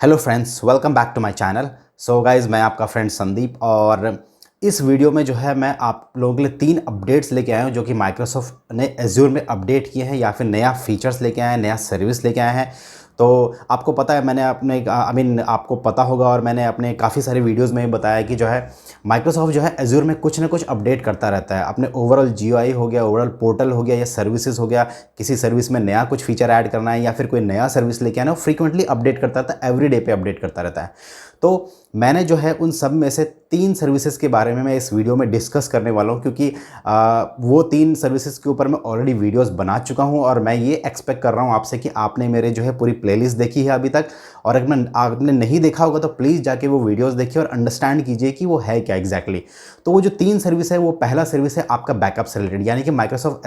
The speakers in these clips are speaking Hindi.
Hello friends, welcome back to my channel. So guys, मैं आपका फ्रेंड संदीप और इस वीडियो में जो है मैं आप लोगों के लिए 3 अपडेट्स लेके आया हूँ जो कि माइक्रोसॉफ्ट ने एज्योर में अपडेट किए हैं या फिर नया फीचर्स लेके आए हैं, नया सर्विस लेके आए हैं। तो आपको पता है, मैंने अपने आपको पता होगा और मैंने अपने काफ़ी सारे वीडियोज़ में भी बताया कि जो है माइक्रोसॉफ्ट जो है एज्योर में कुछ ना कुछ अपडेट करता रहता है। अपने ओवरऑल जीयूआई हो गया, ओवरऑल पोर्टल हो गया या सर्विसेज हो गया, किसी सर्विस में नया कुछ फीचर ऐड करना है या फिर कोई नया सर्विस लेके आना है, वो फ्रीक्वेंटली अपडेट करता रहता है, एवरी डे पे अपडेट करता रहता है। तो मैंने जो है उन सब में से 3 सर्विसेज के बारे में मैं इस वीडियो में डिस्कस करने वाला हूँ, क्योंकि वो 3 सर्विसेज के ऊपर मैं ऑलरेडी वीडियोस बना चुका हूँ और मैं ये एक्सपेक्ट कर रहा हूँ आपसे कि आपने मेरे जो है पूरी प्लेलिस्ट देखी है अभी तक। और अगर आपने नहीं देखा होगा तो प्लीज़ जाके वो वीडियोस देखिए और अंडरस्टैंड कीजिए कि वो है क्या एग्जैक्टली। तो वो जो 3 सर्विस है, वो पहला सर्विस है आपका बैकअप से रिलेटेड, यानी कि माइक्रोसॉफ्ट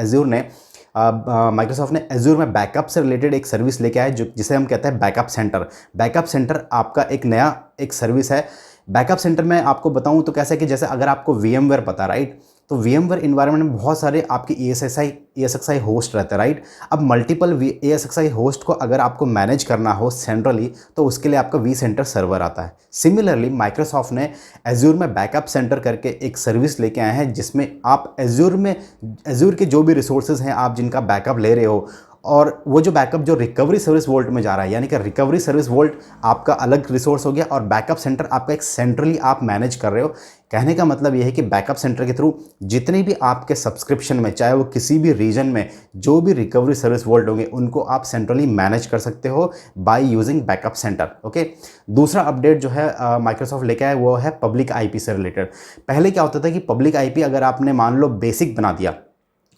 ने एज्योर में बैकअप से रिलेटेड एक सर्विस लेके आया, जो जिसे हम कहते हैं बैकअप सेंटर। बैकअप सेंटर आपका एक नया एक सर्विस है। बैकअप सेंटर में आपको बताऊं तो कैसे कि जैसे अगर आपको VMware पता, राइट, तो VMware इन्वायरमेंट में बहुत सारे आपके ESXi होस्ट रहते हैं, राइट। अब मल्टीपल ESXi होस्ट को अगर आपको मैनेज करना हो सेंट्रली, तो उसके लिए आपका vCenter सर्वर आता है। सिमिलरली माइक्रोसॉफ्ट ने एज्योर में बैकअप सेंटर करके एक सर्विस लेके आए हैं, जिसमें आप एज्योर के जो भी रिसोर्सेज हैं आप जिनका बैकअप ले रहे हो, और वो जो बैकअप जो रिकवरी सर्विस वोल्ट में जा रहा है, यानी कि रिकवरी सर्विस वोल्ट आपका अलग रिसोर्स हो गया और बैकअप सेंटर आपका एक सेंट्रली आप मैनेज कर रहे हो। कहने का मतलब ये है कि बैकअप सेंटर के थ्रू जितने भी आपके सब्सक्रिप्शन में, चाहे वो किसी भी रीजन में जो भी रिकवरी सर्विस वोल्ट होंगे, उनको आप सेंट्रली मैनेज कर सकते हो by using backup centre. Okay. दूसरा अपडेट जो है माइक्रोसॉफ्ट लेके आया, वो है पब्लिक आईपी से रिलेटेड। पहले क्या होता था कि पब्लिक आईपी अगर आपने मान लो बेसिक बना दिया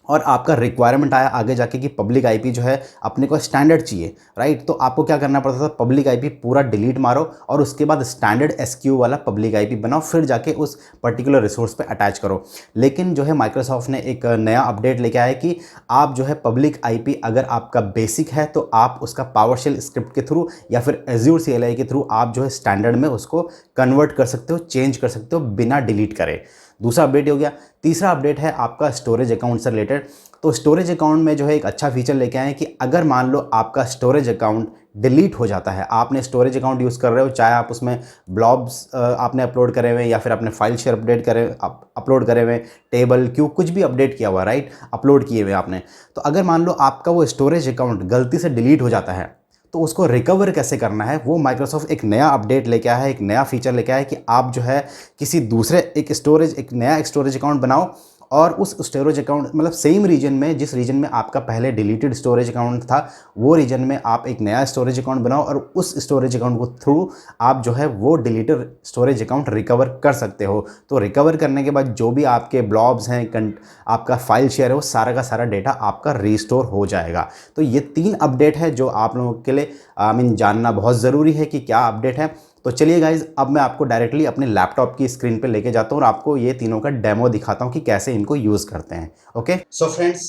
और आपका रिक्वायरमेंट आया आगे जाके कि पब्लिक आईपी जो है अपने को स्टैंडर्ड चाहिए, राइट, तो आपको क्या करना पड़ता था, पब्लिक आईपी पूरा डिलीट मारो और उसके बाद स्टैंडर्ड SQ वाला पब्लिक आईपी बनाओ, फिर जाके उस पर्टिकुलर रिसोर्स पे अटैच करो। लेकिन जो है माइक्रोसॉफ्ट ने एक नया अपडेट लेके आया कि आप जो है पब्लिक आईपी अगर आपका बेसिक है तो आप उसका पावरशेल स्क्रिप्ट के थ्रू या फिर एज्योर CLI के थ्रू आप जो है स्टैंडर्ड में उसको कन्वर्ट कर सकते हो, चेंज कर सकते हो बिना डिलीट करे। दूसरा अपडेट हो गया। तीसरा अपडेट है आपका स्टोरेज अकाउंट से रिलेटेड। तो स्टोरेज अकाउंट में जो है एक अच्छा फीचर लेके आए हैं कि अगर मान लो आपका स्टोरेज अकाउंट डिलीट हो जाता है, आपने स्टोरेज अकाउंट यूज़ कर रहे हो, चाहे आप उसमें ब्लॉब्स आपने अपलोड करे हुए या फिर आपने फाइल शेयर अपलोड करे हुए, टेबल क्यू कुछ भी अपडेट किया हुआ, राइट, अपलोड किए हुए आपने, तो अगर मान लो आपका वो स्टोरेज अकाउंट गलती से डिलीट हो जाता है, तो उसको रिकवर कैसे करना है, वो माइक्रोसॉफ्ट एक नया अपडेट लेके आया है, एक नया फीचर लेके आया है कि आप जो है किसी दूसरे एक नया स्टोरेज अकाउंट बनाओ और उस स्टोरेज अकाउंट मतलब सेम रीजन में, जिस रीजन में आपका पहले डिलीटेड स्टोरेज अकाउंट था, वो रीजन में आप एक नया स्टोरेज अकाउंट बनाओ और उस स्टोरेज अकाउंट को थ्रू आप जो है वो डिलीटेड स्टोरेज अकाउंट रिकवर कर सकते हो। तो रिकवर करने के बाद जो भी आपके ब्लॉब्स हैं, आपका फाइल शेयर है, वो सारा का सारा डेटा आपका रिस्टोर हो जाएगा। तो ये 3 अपडेट है जो आप लोगों के लिए जानना बहुत ज़रूरी है कि क्या अपडेट है। तो चलिए गाइज, अब मैं आपको डायरेक्टली अपने लैपटॉप की स्क्रीन पे लेके जाता हूँ और आपको ये तीनों का डेमो दिखाता हूँ कि कैसे इनको यूज़ करते हैं। ओके, सो फ्रेंड्स,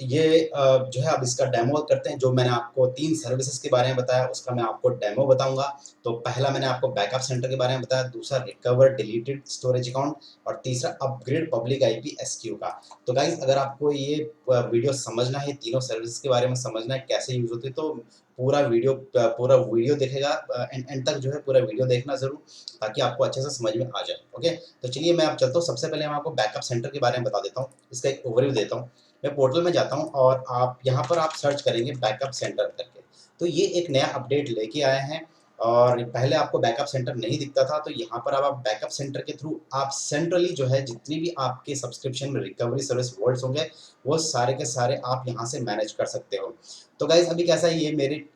जो है अब इसका डेमो करते हैं। जो मैंने आपको 3 सर्विसेज के बारे में बताया, उसका मैं आपको डेमो बताऊंगा। तो पहला मैंने आपको बैकअप सेंटर के बारे में बताया, दूसरा रिकवर डिलीटेड स्टोरेज अकाउंट और तीसरा अपग्रेड पब्लिक आईपी SQ का। तो गाइज, अगर आपको ये वीडियो समझना है, तीनों सर्विसेज के बारे में समझना है कैसे यूज़ होती है, तो पूरा वीडियो देखेगा, एंड तक जो है पूरा वीडियो देखना जरूर, ताकि आपको अच्छे से समझ में आ जाए। ओके, तो चलिए मैं आप चलता हूँ। सबसे पहले मैं आपको बैकअप सेंटर के बारे में बता देता हूँ, इसका एक ओवरव्यू देता हूँ। मैं पोर्टल में जाता हूँ और आप यहाँ पर आप सर्च करेंगे बैकअप सेंटर करके। तो ये एक नया अपडेट लेके आए हैं और पहले आपको बैकअप सेंटर नहीं दिखता था, तो यहाँ पर अब आप बैकअप सेंटर के थ्रू आप सेंट्रली जो है जितनी भी आपके सब्सक्रिप्शन में रिकवरी सर्विस वोल्ट्स होंगे, वो सारे के सारे आप यहाँ से मैनेज कर सकते हो। तो गाइज, अभी कैसा है, ये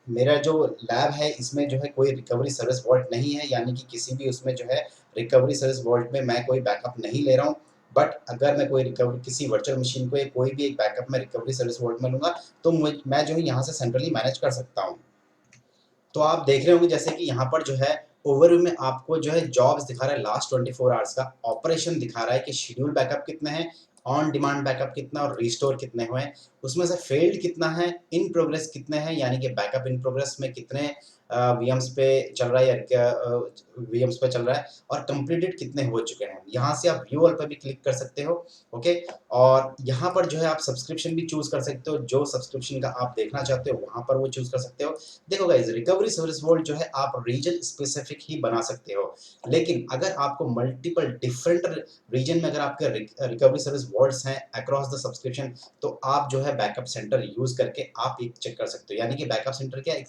मेरा जो लैब है, इसमें जो है कोई रिकवरी सर्विस वॉल्ट नहीं है, यानी कि किसी भी उसमें जो है रिकवरी सर्विस वॉल्ट में मैं कोई बैकअप नहीं ले रहा हूँ। बट अगर मैं कोई रिकवरी किसी वर्चुअल मशीन को या कोई भी एक बैकअप में रिकवरी सर्विस वॉल्ट में लूंगा, तो मैं जो है यहाँ से सेंट्रली मैनेज कर सकता हूँ। तो आप देख रहे होंगे जैसे कि यहाँ पर जो है ओवरव्यू में आपको जो है जॉब्स दिखा रहा है, लास्ट 24 आवर्स का ऑपरेशन दिखा रहा है कि शेड्यूल बैकअप कितने हैं, ऑन डिमांड बैकअप कितना और रिस्टोर कितने हुए हैं, उसमें से फेल्ड कितना है, इन प्रोग्रेस कितने हैं, यानी कि बैकअप इन प्रोग्रेस में कितने वीएम्स पे चल रहा है या वीएम्स पे चल रहा है और कंप्लीटेड कितने हो चुके हैं। यहाँ से आप व्यू ऑल पे भी क्लिक कर सकते हो। ओके, और यहाँ पर जो है आप सब्सक्रिप्शन भी चूज कर सकते हो, जो सब्सक्रिप्शन का आप देखना चाहते हो वहां पर वो चूज कर सकते हो। देखो गाइस, रिकवरी सर्विस वॉल्ट जो है आप रीजन स्पेसिफिक ही बना सकते हो, लेकिन अगर आपको मल्टीपल डिफरेंट रीजन में अगर आपके रिकवरी सर्विस वॉल्ट्स हैं अक्रॉस द सब्सक्रिप्शन, तो आप जो है बैकअप सेंटर यूज करके आप एक चेक कर सकते हो। यानी कि बैकअप सेंटर क्या, एक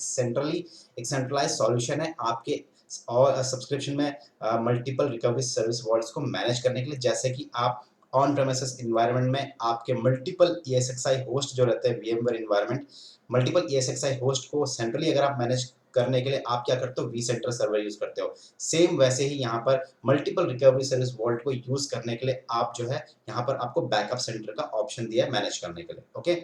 सेंट्रलाइज सॉल्यूशन है आपके और सब्सक्रिप्शन में मल्टीपल रिकवरी सर्विस वॉल्ट्स को मैनेज करने के लिए। जैसे कि आप ऑन प्रेमिसेस इन्वायरमेंट में आपके मल्टीपल ESXi होस्ट जो रहते हैं VMware environment, multiple ESXi host को सेंट्रली अगर आप मैनेज करने के लिए आप क्या करते हो, vCenter सर्वर यूज करते हो। सेम वैसे ही यहाँ पर मल्टीपल रिकवरी सर्विस वॉल्ट को यूज करने के लिए आप जो है यहाँ पर आपको बैकअप सेंटर का ऑप्शन दिया है मैनेज करने के लिए। ओके,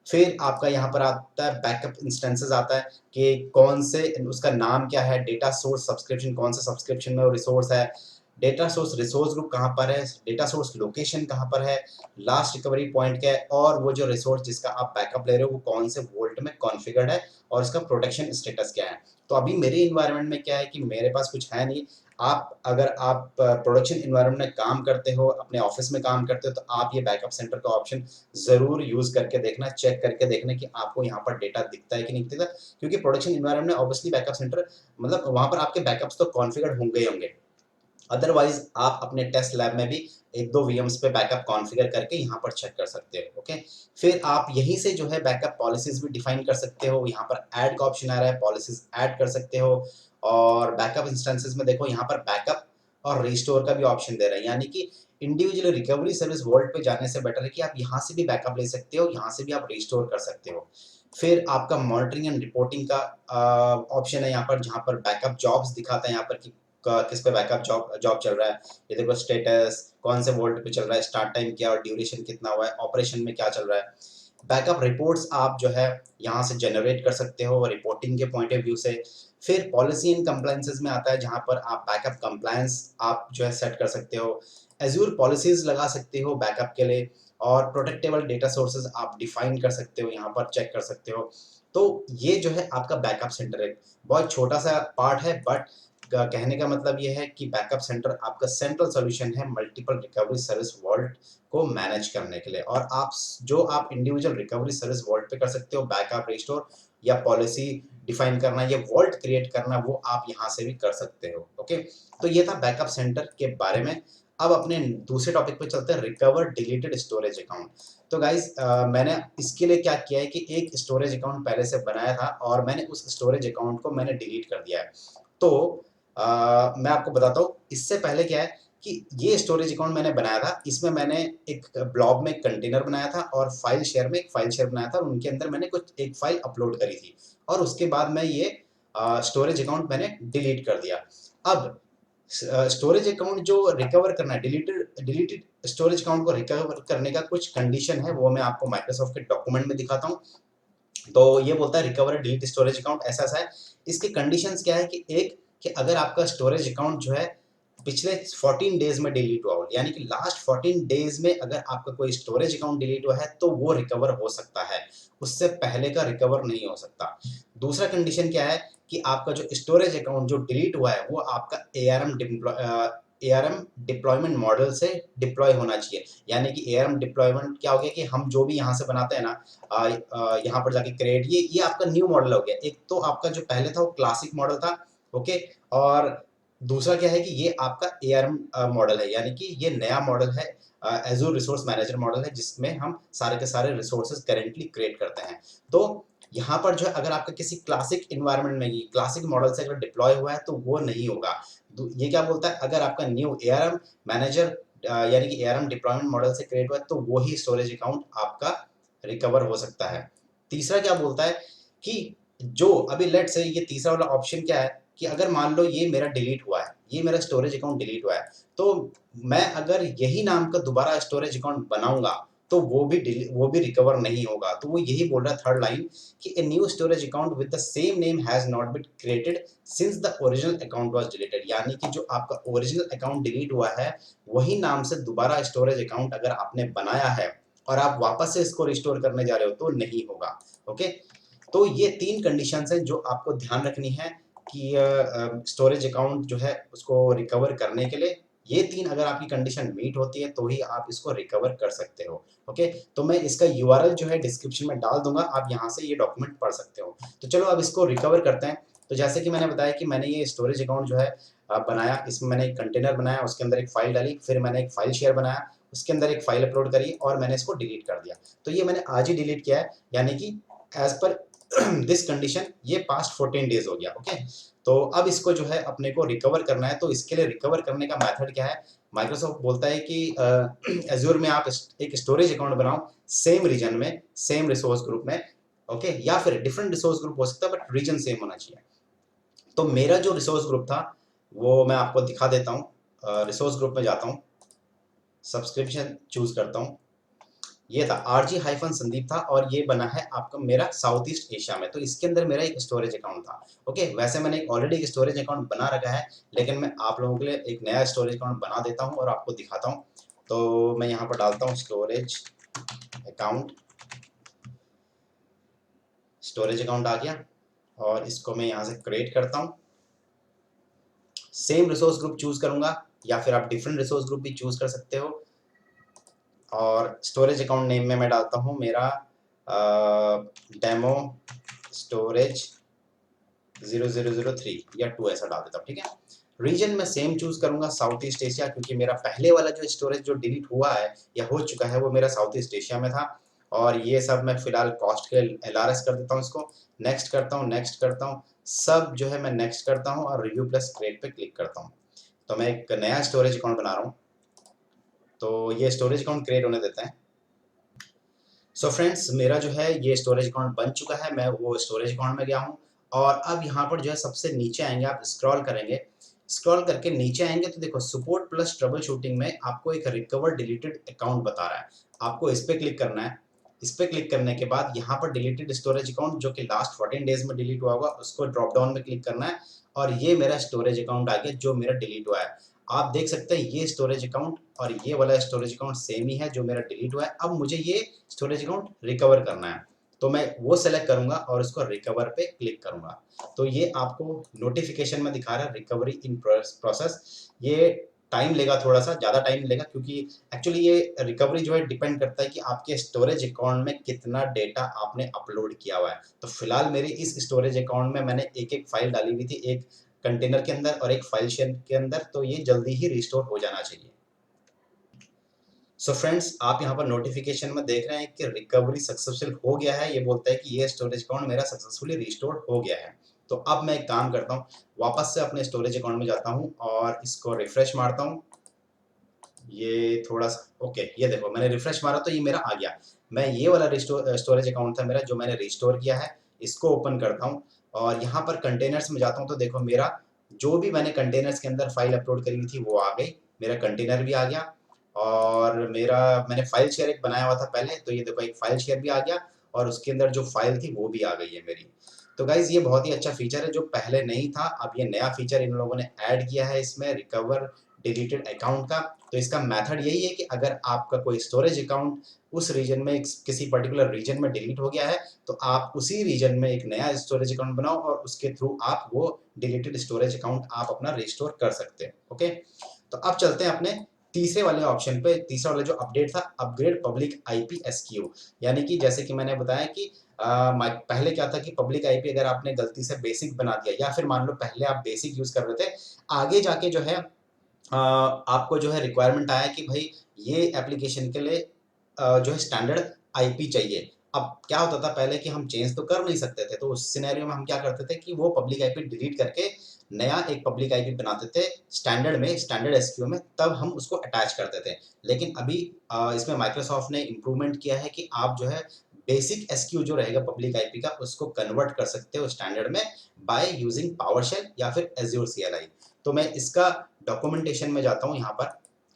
फिर आपका यहाँ पर आता है बैकअप इंस्टेंसेस आता है कि कौन से उसका नाम क्या है, डेटा सोर्स सब्सक्रिप्शन कौन से सब्सक्रिप्शन में वो रिसोर्स है, डेटा सोर्स रिसोर्स ग्रुप कहाँ पर है, डेटा सोर्स लोकेशन कहाँ पर है, लास्ट रिकवरी पॉइंट क्या है, और वो जो रिसोर्स जिसका आप बैकअप ले रहे हो वो कौन से वोल्ट में कॉन्फ़िगर्ड है और इसका प्रोटेक्शन स्टेटस क्या है। तो अभी मेरे इन्वायरमेंट में क्या है कि मेरे पास कुछ है नहीं। आप अगर आप प्रोडक्शन इन्वायरमेंट में काम करते हो, अपने ऑफिस में काम करते हो, तो आप ये बैकअप सेंटर का ऑप्शन जरूर यूज करके देखना, चेक करके देखना कि आपको यहाँ पर डेटा दिखता है कि नहीं दिखता, क्योंकि प्रोडक्शन इन्वायरमेंट में ऑब्वियसली बैकअप सेंटर मतलब वहां पर आपके बैकअप्स तो कॉन्फ़िगर्ड होंगे ही होंगे। अदरवाइज आप अपने टेस्ट लैब में भी एक दो वीएम्स पे बैकअप कॉन्फ़िगर करके यहाँ पर चेक कर सकते हो। ओके, फिर आप यहीं से जो है बैकअप पॉलिसीज भी डिफाइन कर सकते हो। यहाँ पर ऐड का ऑप्शन आ रहा है, पॉलिसीज ऐड कर सकते हो। और बैकअप इंस्टेंसेस में देखो यहाँ पर बैकअप और रिस्टोर का भी ऑप्शन दे रहा है, यानी कि इंडिविजुअल रिकवरी सर्विस वॉल्ट पे जाने से बेटर है कि आप यहाँ से भी बैकअप ले सकते हो, यहाँ से भी आप रिस्टोर कर सकते हो। फिर आपका मॉनिटरिंग एंड रिपोर्टिंग का ऑप्शन है यहाँ पर, जहाँ पर बैकअप जॉब्स दिखाता है यहाँ पर कि किस पे बैकअप जॉब चल रहा है। ये देखो स्टेटस कौन से वोल्ट पे चल रहा है, स्टार्ट टाइम क्या और ड्यूरेशन कितना हुआ है, ऑपरेशन में क्या चल रहा है। बैकअप रिपोर्ट्स आप जो है यहाँ से जनरेट कर सकते हो रिपोर्टिंग के पॉइंट ऑफ व्यू से। फिर पॉलिसी एंड कंप्लायंसेस में आता है, जहाँ पर आप बैकअप कंप्लायंस आप जो है सेट कर सकते हो, एज्योर पॉलिसीज लगा सकते हो बैकअप के लिए, और प्रोटेक्टेबल डेटा सोर्सेज आप डिफाइन कर सकते हो, यहाँ पर चेक कर सकते हो। तो ये जो है आपका बैकअप सेंटर है, बहुत छोटा सा पार्ट है, बट कहने का मतलब ये है कि बैकअप सेंटर आपका सेंट्रल सॉल्यूशन है मल्टीपल रिकवरी सर्विस वॉल्ट को मैनेज करने के लिए। और आप इंडिविजुअल रिकवरी सर्विस वॉल्ट पे कर सकते हो, बैकअप रिस्टोर या पॉलिसी डिफाइन करना या वॉल्ट क्रिएट करना, वो आप यहाँ से भी कर सकते हो। ओके, तो ये था बैकअप सेंटर के बारे में। अब अपने दूसरे टॉपिक पे चलते हैं, रिकवर डिलीटेड स्टोरेज अकाउंट। तो गाइज मैंने इसके लिए क्या किया है कि एक स्टोरेज अकाउंट पहले से बनाया था और मैंने उस स्टोरेज अकाउंट को मैंने डिलीट कर दिया है। तो मैं आपको बताता हूँ इससे पहले क्या है कि ये स्टोरेज अकाउंट मैंने बनाया था, इसमें मैंने एक ब्लॉब में एक कंटेनर बनाया था और फाइल शेयर में एक फाइल शेयर बनाया था, और उनके अंदर मैंने कुछ एक फाइल अपलोड करी थी, और उसके बाद मैं ये स्टोरेज अकाउंट मैंने डिलीट कर दिया। अब स्टोरेज अकाउंट जो रिकवर करना है, डिलीटेड स्टोरेज अकाउंट को रिकवर करने का कुछ कंडीशन है, वो मैं आपको माइक्रोसॉफ्ट के डॉक्यूमेंट में दिखाता हूँ। तो ये बोलता है रिकवर डिलीट स्टोरेज अकाउंट ऐसा ऐसा है। इसके कंडीशंस क्या है कि एक, कि अगर आपका स्टोरेज अकाउंट जो है पिछले 14 डेज में डिलीट हुआ हो, यानी कि लास्ट 14 डेज में अगर आपका कोई स्टोरेज अकाउंट डिलीट हुआ है तो वो रिकवर हो सकता है, उससे पहले का रिकवर नहीं हो सकता। दूसरा कंडीशन क्या है कि आपका जो स्टोरेज अकाउंट जो डिलीट हुआ है वो आपका ARM डिप्लॉयमेंट मॉडल से डिप्लॉय होना चाहिए। यानी कि ARM डिप्लॉयमेंट क्या हो गया कि हम जो भी यहाँ से बनाते हैं ना, यहाँ पर जाके क्रिएट, ये आपका न्यू मॉडल हो गया। एक तो आपका जो पहले था वो क्लासिक मॉडल था, ओके, और दूसरा क्या है कि ये आपका ARM मॉडल है, यानी कि ये नया मॉडल है, एजूर रिसोर्स मैनेजर मॉडल है, जिसमें हम सारे के सारे रिसोर्सेज करेंटली क्रिएट करते हैं। तो यहाँ पर जो है अगर आपका किसी क्लासिक इन्वायरमेंट में ये क्लासिक मॉडल से अगर डिप्लॉय हुआ है तो वो नहीं होगा। ये क्या बोलता है, अगर आपका न्यू ARM मैनेजर यानी कि ARM डिप्लॉयमेंट मॉडल से क्रिएट हुआ है तो वो ही स्टोरेज अकाउंट आपका रिकवर हो सकता है। तीसरा क्या बोलता है कि जो अभी लेट से ये तीसरा वाला ऑप्शन क्या है कि अगर मान लो ये मेरा डिलीट हुआ है, ये मेरा स्टोरेज अकाउंट डिलीट हुआ है, तो मैं अगर यही नाम का दोबारा स्टोरेज अकाउंट बनाऊंगा तो वो भी रिकवर नहीं होगा। तो वो यही बोल रहा है थर्ड लाइन कि a new storage account with the same name has not been created since the original account was deleted. यानी कि जो आपका ओरिजिनल अकाउंट डिलीट हुआ है वही नाम से दोबारा स्टोरेज अकाउंट अगर आपने बनाया है और आप वापस से इसको रिस्टोर करने जा रहे हो तो नहीं होगा। ओके, तो ये 3 कंडीशंस हैं जो आपको ध्यान रखनी है कि स्टोरेज अकाउंट जो है उसको रिकवर करने के लिए ये 3 अगर आपकी कंडीशन मीट होती है तो ही आप इसको रिकवर कर सकते हो। ओके, तो मैं इसका यूआरएल जो है डिस्क्रिप्शन में डाल दूंगा, आप यहाँ से ये डॉक्यूमेंट पढ़ सकते हो। तो चलो अब इसको रिकवर करते हैं। तो जैसे कि मैंने बताया कि मैंने ये स्टोरेज अकाउंट जो है बनाया, इसमें मैंने एक कंटेनर बनाया, उसके अंदर एक फाइल डाली, फिर मैंने एक फाइल शेयर बनाया, उसके अंदर एक फाइल अपलोड करी और मैंने इसको डिलीट कर दिया। तो ये मैंने आज ही डिलीट किया है, यानी कि एज पर दिस कंडीशन ये पास्ट 14 डेज हो गया। ओके, तो अब इसको जो है अपने को रिकवर करना है। तो इसके लिए रिकवर करने का मेथड क्या है, माइक्रोसॉफ्ट बोलता है कि एज्योर में आप एक स्टोरेज अकाउंट बनाओ सेम रीजन में, सेम रिसोर्स ग्रुप में। ओके, या फिर डिफरेंट रिसोर्स ग्रुप हो सकता है बट रीजन सेम होना चाहिए। तो मेरा जो रिसोर्स ग्रुप था वो मैं आपको दिखा देता हूँ। रिसोर्स ग्रुप में जाता हूँ, सब्सक्रिप्शन चूज करता हूँ, ये था RG-संदीप था और ये बना है आपका मेरा साउथ ईस्ट एशिया में। तो इसके अंदर मेरा एक स्टोरेज अकाउंट था। ओके, वैसे मैंने ऑलरेडी एक स्टोरेज अकाउंट बना रखा है, लेकिन मैं आप लोगों के लिए एक नया स्टोरेज अकाउंट बना देता हूँ और आपको दिखाता हूँ। तो मैं यहाँ पर डालता हूँ स्टोरेज अकाउंट, स्टोरेज अकाउंट आ गया और इसको मैं यहाँ से क्रिएट करता हूँ। सेम रिसोर्स ग्रुप चूज करूंगा या फिर आप डिफरेंट रिसोर्स ग्रुप भी चूज कर सकते हो। और स्टोरेज अकाउंट नेम में मैं डालता हूँ मेरा डेमो स्टोरेज 0003 या 2 ऐसा डाल देता हूँ। ठीक है, रीजन में सेम चूज करूंगा साउथ ईस्ट एशिया, क्योंकि मेरा पहले वाला जो स्टोरेज जो डिलीट हुआ है या हो चुका है वो मेरा साउथ ईस्ट एशिया में था। और ये सब मैं फिलहाल कॉस्ट के LRS कर देता हूँ, इसको नेक्स्ट करता हूँ, नेक्स्ट करता हूँ, सब जो है मैं नेक्स्ट करता हूँ और रिव्यू प्लस क्रिएट पे क्लिक करता हूँ। तो मैं एक नया स्टोरेज अकाउंट बना रहा हूँ, तो ये स्टोरेज अकाउंट क्रिएट होने देते हैं। सो फ्रेंड्स, मेरा जो है ये स्टोरेज अकाउंट बन चुका है, मैं वो स्टोरेज अकाउंट में गया हूँ। और अब यहाँ पर जो है सबसे नीचे आएंगे, आप स्क्रॉल करेंगे, स्क्रॉल करके नीचे आएंगे तो देखो सपोर्ट प्लस ट्रबल शूटिंग में आपको एक रिकवर डिलीटेड अकाउंट बता रहा है। आपको इस पर क्लिक करना है। इस पर क्लिक करने के बाद यहाँ पर डिलीटेड स्टोरेज अकाउंट जो कि लास्ट 14 डेज में डिलीट हुआ होगा उसको ड्रॉप डाउन में क्लिक करना है और ये मेरा स्टोरेज अकाउंट आ गया जो मेरा डिलीट हुआ है। आप देख सकते हैं ये स्टोरेज अकाउंट और ये वाला स्टोरेज अकाउंट सेम ही है जो मेरा डिलीट हुआ है। अब मुझे ये स्टोरेज अकाउंट रिकवर करना है, तो मैं वो सेलेक्ट करूंगा और उसको रिकवर पे क्लिक करूंगा। तो ये आपको नोटिफिकेशन में दिखा रहा है रिकवरी इन प्रोसेस। ये टाइम लेगा, थोड़ा सा ज़्यादा टाइम लेगा, क्योंकि एक्चुअली ये रिकवरी जो है डिपेंड करता है कि आपके स्टोरेज अकाउंट में कितना डेटा आपने अपलोड किया हुआ है। तो फिलहाल मेरी इस स्टोरेज अकाउंट में मैंने एक एक फाइल डाली हुई थी, एक कंटेनर के अंदर और एक फाइल शेयर के अंदर, तो ये जल्दी ही रिस्टोर हो जाना चाहिए। सो फ्रेंड्स, आप यहाँ पर नोटिफिकेशन में देख रहे हैं कि रिकवरी सक्सेसफुल हो गया है, ये बोलता है कि ये स्टोरेज अकाउंट मेरा सक्सेसफुली रिस्टोर हो गया है। तो अब मैं एक काम करता हूँ, वापस से अपने स्टोरेज अकाउंट में जाता हूँ और इसको रिफ्रेश मारता हूँ। ये थोड़ा सा ओके, ये देखो मैंने रिफ्रेश मारा तो ये मेरा आ गया। मैं ये वाला स्टोरेज अकाउंट था मेरा जो मैंने रिस्टोर किया है, इसको ओपन करता हूँ और यहाँ पर कंटेनर्स में जाता हूँ तो देखो मेरा जो भी मैंने कंटेनर्स के अंदर फाइल अपलोड करी हुई थी वो आ गई, मेरा कंटेनर भी आ गया और मेरा मैंने फाइल शेयर एक बनाया हुआ था पहले, तो ये देखो एक फाइल शेयर भी आ गया और उसके अंदर जो फाइल थी वो भी आ गई है मेरी। तो गाइज ये बहुत ही अच्छा फीचर है जो पहले नहीं था, अब ये नया फीचर इन लोगों ने ऐड किया है इसमें रिकवर डिलीटेड अकाउंट का। तो इसका मेथड यही है कि अगर आपका कोई स्टोरेज अकाउंट उस रीजन में किसी पर्टिकुलर रीजन में डिलीट हो गया है तो आप उसी रीजन में एक नया स्टोरेज अकाउंट बनाओ और उसके थ्रू आप वो डिलीटेड स्टोरेज अकाउंट आप अपना रिस्टोर कर सकते हैं। ओके, तो अब चलते हैं अपने तीसरे वाले ऑप्शन पे। तीसरा वाला जो अपडेट था, अपग्रेड पब्लिक IP SKU, यानी कि जैसे कि मैंने बताया कि पहले क्या था कि पब्लिक IP अगर आपने गलती से बेसिक बना दिया या फिर मान लो पहले आप बेसिक यूज कर रहे थे, आगे जाके जो है आपको जो है रिक्वायरमेंट आया कि भाई ये एप्लीकेशन के लिए जो है स्टैंडर्ड IP चाहिए। अब क्या होता था पहले कि हम चेंज तो कर नहीं सकते थे, तो उस सिनेरियो में हम क्या करते थे कि वो पब्लिक IP डिलीट करके नया एक पब्लिक IP बनाते थे स्टैंडर्ड में, स्टैंडर्ड SKU में, तब हम उसको अटैच करते थे। लेकिन अभी इसमें माइक्रोसॉफ्ट ने इम्प्रूवमेंट किया है कि आप जो है बेसिक SKU जो रहेगा पब्लिक IP का उसको कन्वर्ट कर सकते हो स्टैंडर्ड में बाय यूजिंग पावरशेल या फिर एज्योर CLI। तो मैं इसका डॉक्यूमेंटेशन में जाता हूँ यहाँ पर,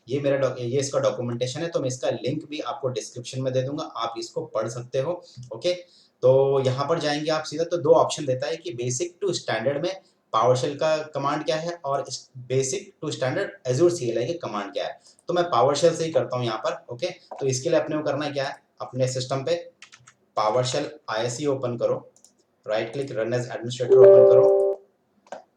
ये मेरा ये इसका डॉक्यूमेंटेशन है, तो मैं इसका लिंक भी आपको डिस्क्रिप्शन में दे दूंगा, आप इसको पढ़ सकते हो। ओके, तो यहाँ पर जाएंगे आप सीधा, तो दो ऑप्शन देता है कि बेसिक टू स्टैंडर्ड में पावरशेल का कमांड क्या है और basic to standard Azure CLI के कमांड क्या है। तो मैं पावरशेल से ही करता हूँ यहाँ पर। ओके, तो इसके लिए अपने को करना क्या है, अपने सिस्टम पे पावरशेल ISE ओपन करो right click, run as administrator open करूँ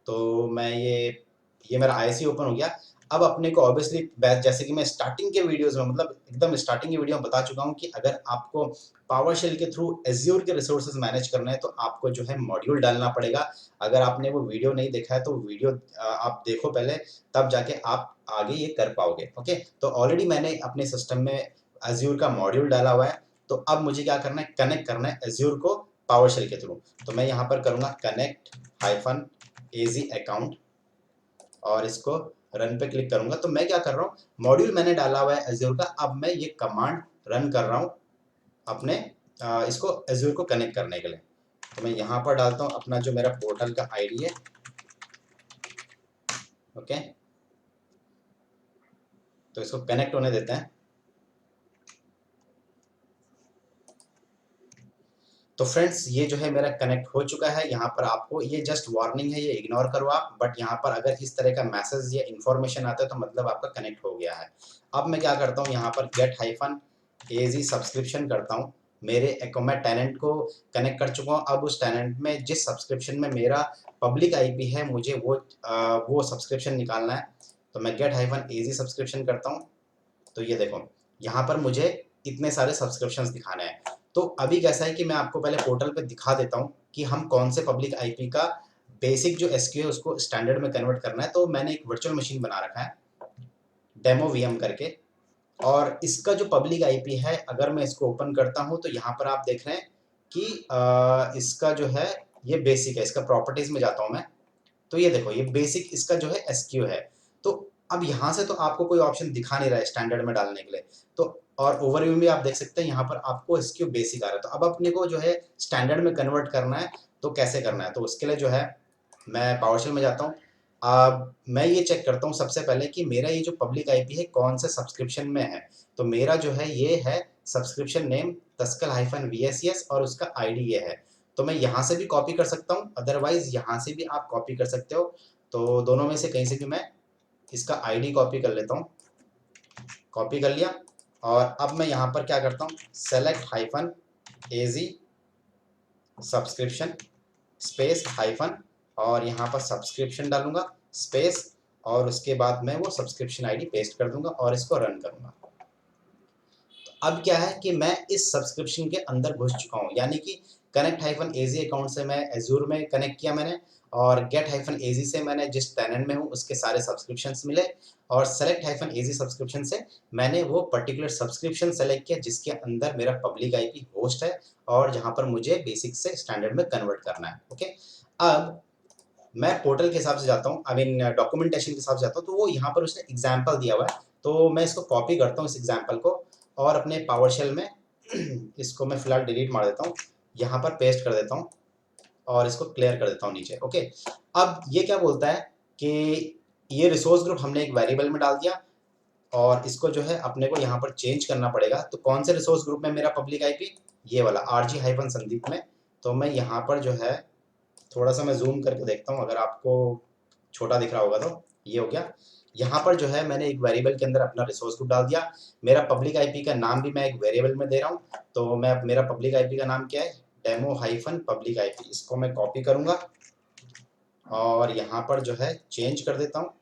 तो मैं ये मेरा IIC ओपन हो गया। अब अपने को ऑब्वियसली जैसे कि मैं स्टार्टिंग के वीडियोस में मतलब एकदम स्टार्टिंग की वीडियो में बता चुका हूँ कि अगर आपको पावरशेल के थ्रू एज्योर के रिसोर्सेज मैनेज करना है तो आपको जो है मॉड्यूल डालना पड़ेगा। अगर आपने वो वीडियो नहीं देखा है तो वीडियो आप देखो पहले, तब जाके आप आगे ये कर पाओगे। ओके, तो ऑलरेडी मैंने अपने सिस्टम में एज्योर का मॉड्यूल डाला हुआ है। तो अब मुझे क्या करना है, कनेक्ट करना है एज्योर को पावरशेल के थ्रू। तो मैं यहाँ पर करूँगा कनेक्ट -az अकाउंट और इसको रन पे क्लिक करूंगा। तो मैं क्या कर रहा हूँ, मॉड्यूल मैंने डाला हुआ है एज्योर का, अब मैं ये कमांड रन कर रहा हूँ अपने इसको एज्योर को कनेक्ट करने के लिए। तो मैं यहाँ पर डालता हूँ अपना जो मेरा पोर्टल का आईडी है। ओके, तो इसको कनेक्ट होने देते हैं। तो फ्रेंड्स ये जो है मेरा कनेक्ट हो चुका है। यहाँ पर आपको ये जस्ट वार्निंग है, ये इग्नोर करो आप, बट यहाँ पर अगर इस तरह का मैसेज या इन्फॉर्मेशन आता है तो मतलब आपका कनेक्ट हो गया है। अब मैं क्या करता हूँ, यहाँ पर get-az सब्सक्रिप्शन करता हूँ। मेरे अकाउंट में टेनेंट को कनेक्ट कर चुका हूँ। अब उस टेनेंट में जिस सब्सक्रिप्शन में मेरा पब्लिक IP है, मुझे वो सब्सक्रिप्शन निकालना है। तो मैं get-az सब्सक्रिप्शन करता हूँ। तो ये देखो यहाँ पर मुझे इतने सारे सब्सक्रिप्शंस दिखाने हैं। तो अभी कैसा है कि मैं आपको पहले पोर्टल पे दिखा देता हूँ कि हम कौन से पब्लिक IP का बेसिक जो SQ है उसको स्टैंडर्ड में कन्वर्ट करना है। तो मैंने एक वर्चुअल मशीन बना रखा है डेमो VM करके, और इसका जो पब्लिक IP है अगर मैं इसको ओपन करता हूँ तो यहाँ पर आप देख रहे हैं कि इसका जो है ये बेसिक है। इसका प्रॉपर्टीज में जाता हूँ मैं, तो ये देखो ये बेसिक इसका जो है SQ है। तो अब यहाँ से तो आपको कोई ऑप्शन दिखा नहीं रहा है स्टैंडर्ड में डालने के लिए। तो और ओवरव्यू में आप देख सकते हैं यहाँ पर आपको SQ बेसिक आ रहा है। तो अब अपने को जो है स्टैंडर्ड में कन्वर्ट करना है, तो कैसे करना है, तो उसके लिए जो है मैं पावरशेल में जाता हूँ। अब मैं ये चेक करता हूँ सबसे पहले कि मेरा ये जो पब्लिक IP है कौन से सब्सक्रिप्शन में है। तो मेरा जो है ये है सब्सक्रिप्शन नेम Tascal-VSES और उसका ID ये है। तो मैं यहाँ से भी कॉपी कर सकता हूँ, अदरवाइज यहाँ से भी आप कॉपी कर सकते हो। तो दोनों में से कहीं से भी मैं इसका ID कॉपी कर लेता हूँ। कॉपी कर लिया और अब मैं यहाँ पर क्या करता हूँ, select-az सब्सक्रिप्शन स्पेस हाइफन और यहाँ पर सब्सक्रिप्शन डालूंगा स्पेस, और उसके बाद मैं वो सब्सक्रिप्शन ID पेस्ट कर दूंगा और इसको रन करूंगा। अब क्या है कि मैं इस सब्सक्रिप्शन के अंदर घुस चुका हूँ, यानी कि कनेक्ट-az अकाउंट से मैं एज्योर में कनेक्ट किया मैंने, और get-az से मैंने जिस टेनेंट में हूँ उसके सारे सब्सक्रिप्शंस मिले, और select-az सब्सक्रिप्शन से मैंने वो पर्टिकुलर सब्सक्रिप्शन सेलेक्ट किया जिसके अंदर मेरा पब्लिक IP होस्ट है और जहाँ पर मुझे बेसिक से स्टैंडर्ड में कन्वर्ट करना है। ओके, अब मैं पोर्टल के हिसाब से जाता हूँ, आई मीन डॉक्यूमेंटेशन के हिसाब से जाता हूँ। तो वो यहाँ पर उसने एग्जाम्पल दिया हुआ है, तो मैं इसको कॉपी करता हूँ इस एग्जाम्पल को, और अपने पावरशेल में इसको मैं फिलहाल डिलीट मार देता हूँ, यहाँ पर पेस्ट कर देता हूँ और इसको क्लियर कर देता हूँ नीचे। ओके, अब ये क्या बोलता है कि ये रिसोर्स ग्रुप हमने एक वेरिएबल में डाल दिया और इसको जो है अपने को यहाँ पर चेंज करना पड़ेगा। तो कौन से रिसोर्स ग्रुप में मेरा पब्लिक IP, ये वाला RG-संदीप में। तो मैं यहाँ पर जो है थोड़ा सा मैं जूम करके देखता हूँ, अगर आपको छोटा दिख रहा होगा तो ये हो गया। यहाँ पर जो है मैंने एक वेरिएबल के अंदर अपना रिसोर्स ग्रुप डाल दिया। मेरा पब्लिक IP का नाम भी मैं एक वेरिएबल में दे रहा हूँ। तो मैं मेरा पब्लिक IP का नाम क्या है, डेमो-पब्लिक IP। इसको मैं कॉपी करूँगा और यहाँ पर जो है चेंज कर देता हूँ।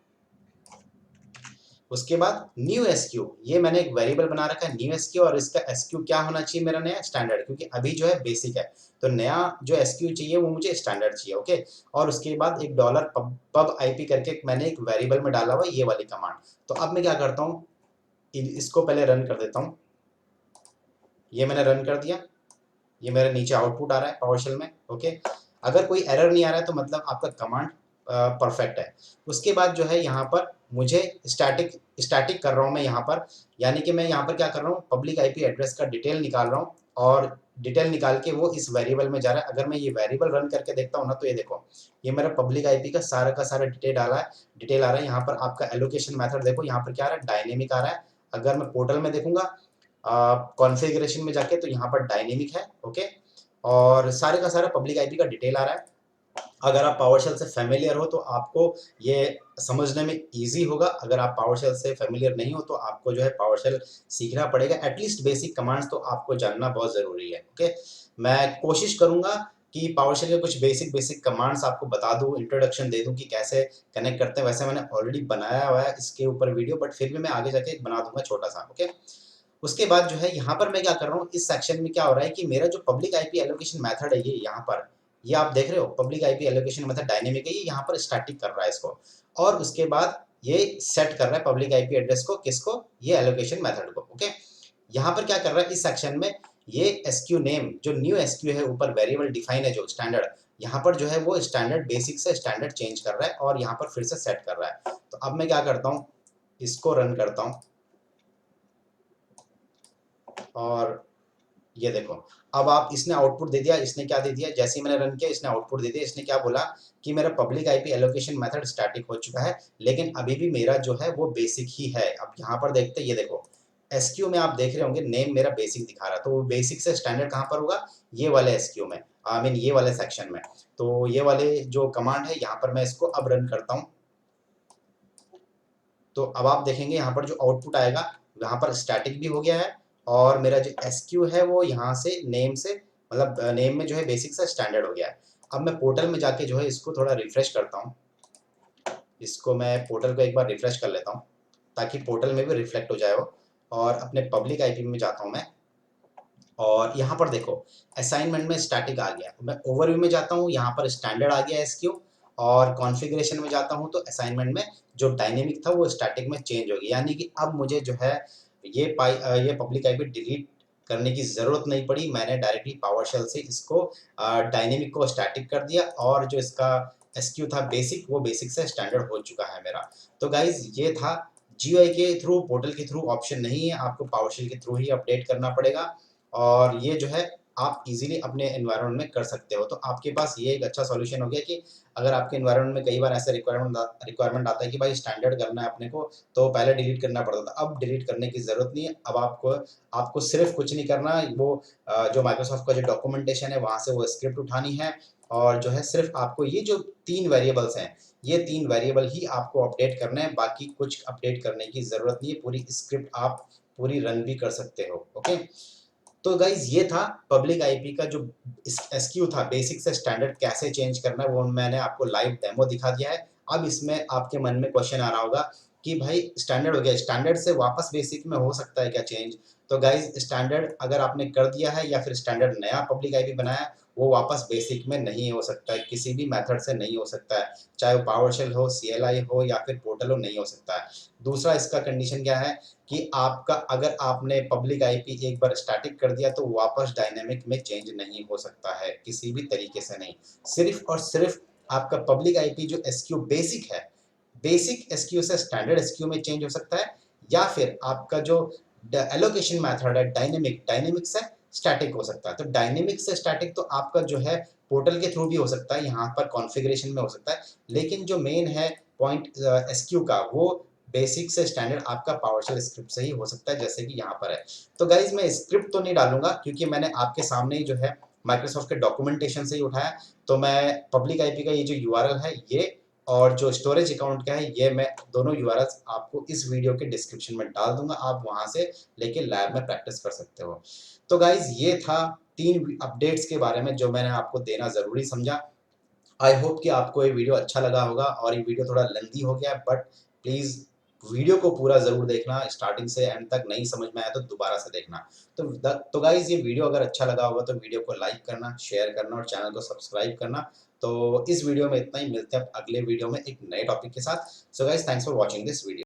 उसके बाद न्यू SQ, ये मैंने एक वेरिएबल बना रखा है न्यू SQ, और इसका SQ क्या होना चाहिए मेरा नया, स्टैंडर्ड, क्योंकि अभी जो है बेसिक है। तो नया जो SQ चाहिए वो मुझे स्टैंडर्ड चाहिए। ओके, और उसके बाद एक $pub IP करके मैंने एक वेरिएबल में डाला हुआ ये वाली कमांड। तो अब मैं क्या करता हूँ, इसको पहले रन कर देता हूँ। ये मैंने रन कर दिया, ये मेरे नीचे आउटपुट आ रहा है पावरशेल में। ओके, अगर कोई एरर नहीं आ रहा है तो मतलब आपका कमांड परफेक्ट है। उसके बाद जो है यहाँ पर मुझे स्टैटिक कर रहा हूँ मैं यहाँ पर, यानी कि मैं यहाँ पर क्या कर रहा हूँ, पब्लिक IP एड्रेस का डिटेल निकाल रहा हूँ और डिटेल निकाल के वो इस वेरिएबल में जा रहा है। अगर मैं ये वेरिएबल रन करके देखता हूँ ना, तो ये देखो ये मेरा पब्लिक IP का सारा डिटेल आ रहा है। यहाँ पर आपका एलोकेशन मेथड देखो, यहाँ पर क्या आ रहा है, डायनेमिक आ रहा है। अगर मैं पोर्टल में देखूंगा कॉन्फ़िगरेशन में जाके, तो यहाँ पर डायनेमिक है। ओके, और सारे का सारा पब्लिक IP का डिटेल आ रहा है। अगर आप पावरशेल से फेमिलियर हो तो आपको ये समझने में इजी होगा। अगर आप पावरशेल से फेमिलियर नहीं हो तो आपको जो है पावरशेल सीखना पड़ेगा। एटलीस्ट बेसिक कमांड्स तो आपको जानना बहुत ज़रूरी है। ओके, मैं कोशिश करूंगा कि पावरशेल के कुछ बेसिक कमांड्स आपको बता दूं, इंट्रोडक्शन दे दूं कि कैसे कनेक्ट करते हैं। वैसे मैंने ऑलरेडी बनाया हुआ है इसके ऊपर वीडियो, बट फिर भी मैं आगे जाके एक बना दूंगा छोटा सा। ओके, उसके बाद जो है यहाँ पर मैं क्या कर रहा हूँ, इस सेक्शन में क्या हो रहा है कि मेरा जो पब्लिक आईपी एलोकेशन मेथड है, ये यहाँ पर ये आप देख रहे हो, public IP allocation method dynamic है, ये यहाँ पर स्टैटिक कर रहा है इसको, और उसके बाद ये सेट कर रहा है पब्लिक आईपी एड्रेस को, किसको, ये एलोकेशन मेथड को। ओके, यहाँ पर क्या कर रहा है इस सेक्शन में, ये एसक्यू नेम जो न्यू एसक्यू है, ऊपर वेरिएबल डिफाइन है जो स्टैंडर्ड, यहाँ पर जो है वो स्टैंडर्ड बेसिक से स्टैंडर्ड चेंज कर रहा है और यहाँ पर फिर से सेट कर रहा है। तो अब मैं क्या करता हूँ, इसको रन करता हूँ और ये देखो, अब आप, इसने आउटपुट दे दिया, इसने क्या दे दिया, जैसे ही मैंने रन किया इसने आउटपुट दे दिया। इसने क्या बोला कि मेरा public IP allocation method static हो चुका है, लेकिन अभी भी मेरा जो है वो बेसिक ही है। अब यहाँ पर देखते हैं, ये देखो एसक्यू में आप देख रहे होंगे नेम मेरा बेसिक दिखा रहा है, तो वो बेसिक से स्टैंडर्ड कहाँ पर होगा, ये वाले एसक्यू में, आई मीन ये वाले सेक्शन में। तो ये वाले जो कमांड है यहाँ पर मैं इसको अब रन करता हूँ, तो अब आप देखेंगे यहाँ पर जो आउटपुट आएगा, यहाँ पर स्टैटिक भी हो गया है और मेरा जो एसक्यू है वो यहाँ से नेम से, मतलब नेम में जो है बेसिक से स्टैंडर्ड हो गया है। अब मैं पोर्टल में जाके जो है इसको थोड़ा रिफ्रेश करता हूँ, इसको मैं पोर्टल को एक बार रिफ्रेश कर लेता हूँ ताकि पोर्टल में भी रिफ्लेक्ट हो जाए वो, और अपने पब्लिक आईपी में जाता हूँ मैं, और यहाँ पर देखो असाइनमेंट में स्टैटिक आ गया। मैं ओवरव्यू में जाता हूँ, यहाँ पर स्टैंडर्ड आ गया एसक्यू, और कॉन्फ़िगरेशन में जाता हूँ तो असाइनमेंट में जो डायनेमिक था वो स्टैटिक में चेंज हो गया। यानी कि अब मुझे जो है ये पब्लिक आईपी डिलीट करने की ज़रूरत नहीं पड़ी, मैंने डायरेक्टली पावरशेल से इसको डायनेमिक को स्टैटिक कर दिया, और जो इसका एसक्यू था बेसिक, वो बेसिक से स्टैंडर्ड हो चुका है मेरा। तो गाइज ये था, जीयूआई के थ्रू, पोर्टल के थ्रू ऑप्शन नहीं है, आपको पावरशेल के थ्रू ही अपडेट करना पड़ेगा, और ये जो है आप इजीली अपने एनवायरनमेंट में कर सकते हो। तो आपके पास ये एक अच्छा सॉल्यूशन हो गया कि अगर आपके एनवायरनमेंट में कई बार ऐसा रिक्वायरमेंट आता है कि भाई स्टैंडर्ड करना है अपने को, तो पहले डिलीट करना पड़ता था, अब डिलीट करने की ज़रूरत नहीं है। अब आपको आपको सिर्फ कुछ नहीं करना, वो जो माइक्रोसॉफ्ट का जो डॉक्यूमेंटेशन है वहाँ से वो स्क्रिप्ट उठानी है, और जो है सिर्फ आपको ये जो 3 वेरिएबल्स हैं, ये 3 वेरिएबल ही आपको अपडेट करने हैं, बाकी कुछ अपडेट करने की ज़रूरत नहीं है। पूरी स्क्रिप्ट आप पूरी रन भी कर सकते हो। ओके, तो गाइज ये था पब्लिक आईपी का जो एसक्यू था, बेसिक से स्टैंडर्ड कैसे चेंज करना है, वो मैंने आपको लाइव डेमो दिखा दिया है। अब इसमें आपके मन में क्वेश्चन आ रहा होगा कि भाई स्टैंडर्ड हो गया, स्टैंडर्ड से वापस बेसिक में हो सकता है क्या चेंज? तो गाइज स्टैंडर्ड अगर आपने कर दिया है या फिर स्टैंडर्ड नया पब्लिक आईपी बनाया, वो वापस बेसिक में नहीं हो सकता है, किसी भी मेथड से नहीं हो सकता है, चाहे वो पावरशेल हो, सीएलआई हो या फिर पोर्टल हो, नहीं हो सकता है। दूसरा इसका कंडीशन क्या है कि आपका, अगर आपने पब्लिक आईपी एक बार स्टैटिक कर दिया तो वापस डायनेमिक में चेंज नहीं हो सकता है, किसी भी तरीके से नहीं। सिर्फ और सिर्फ आपका पब्लिक आईपी जो एसक्यू बेसिक है, बेसिक एसक्यू से स्टैंडर्ड एसक्यू में चेंज हो सकता है, या फिर आपका जो एलोकेशन मेथड है डायनेमिक, डायनेमिक से स्टैटिक हो सकता है। तो डायनेमिक से स्टैटिक तो आपका जो है पोर्टल के थ्रू भी हो सकता है, यहाँ पर कॉन्फ़िगरेशन में हो सकता है, लेकिन जो मेन है पॉइंट एसक्यू का, वो बेसिक से स्टैंडर्ड आपका पावरशेल स्क्रिप्ट से ही हो सकता है, जैसे कि यहाँ पर है। तो गाइज मैं स्क्रिप्ट तो नहीं डालूंगा क्योंकि मैंने आपके सामने ही जो है माइक्रोसॉफ्ट के डॉक्यूमेंटेशन से ही उठाया। तो मैं पब्लिक आईपी का ये जो यूआरएल है ये, और जो स्टोरेज अकाउंट का है ये, मैं दोनों यूआरएल्स आपको इस वीडियो के डिस्क्रिप्शन में डाल दूंगा, आप वहां से लेके लैब में प्रैक्टिस कर सकते हो। तो गाइज ये था 3 अपडेट्स के बारे में जो मैंने आपको देना जरूरी समझा। आई होप कि आपको ये वीडियो अच्छा लगा होगा, और ये वीडियो थोड़ा लेंथी हो गया, बट प्लीज़ वीडियो को पूरा ज़रूर देखना, स्टार्टिंग से एंड तक। नहीं समझ में आया तो दोबारा से देखना। तो गाइज़ ये वीडियो अगर अच्छा लगा होगा तो वीडियो को लाइक करना, शेयर करना और चैनल को सब्सक्राइब करना। तो इस वीडियो में इतना ही, मिलते हैं अगले वीडियो में एक नए टॉपिक के साथ। So guys thanks for watching this video.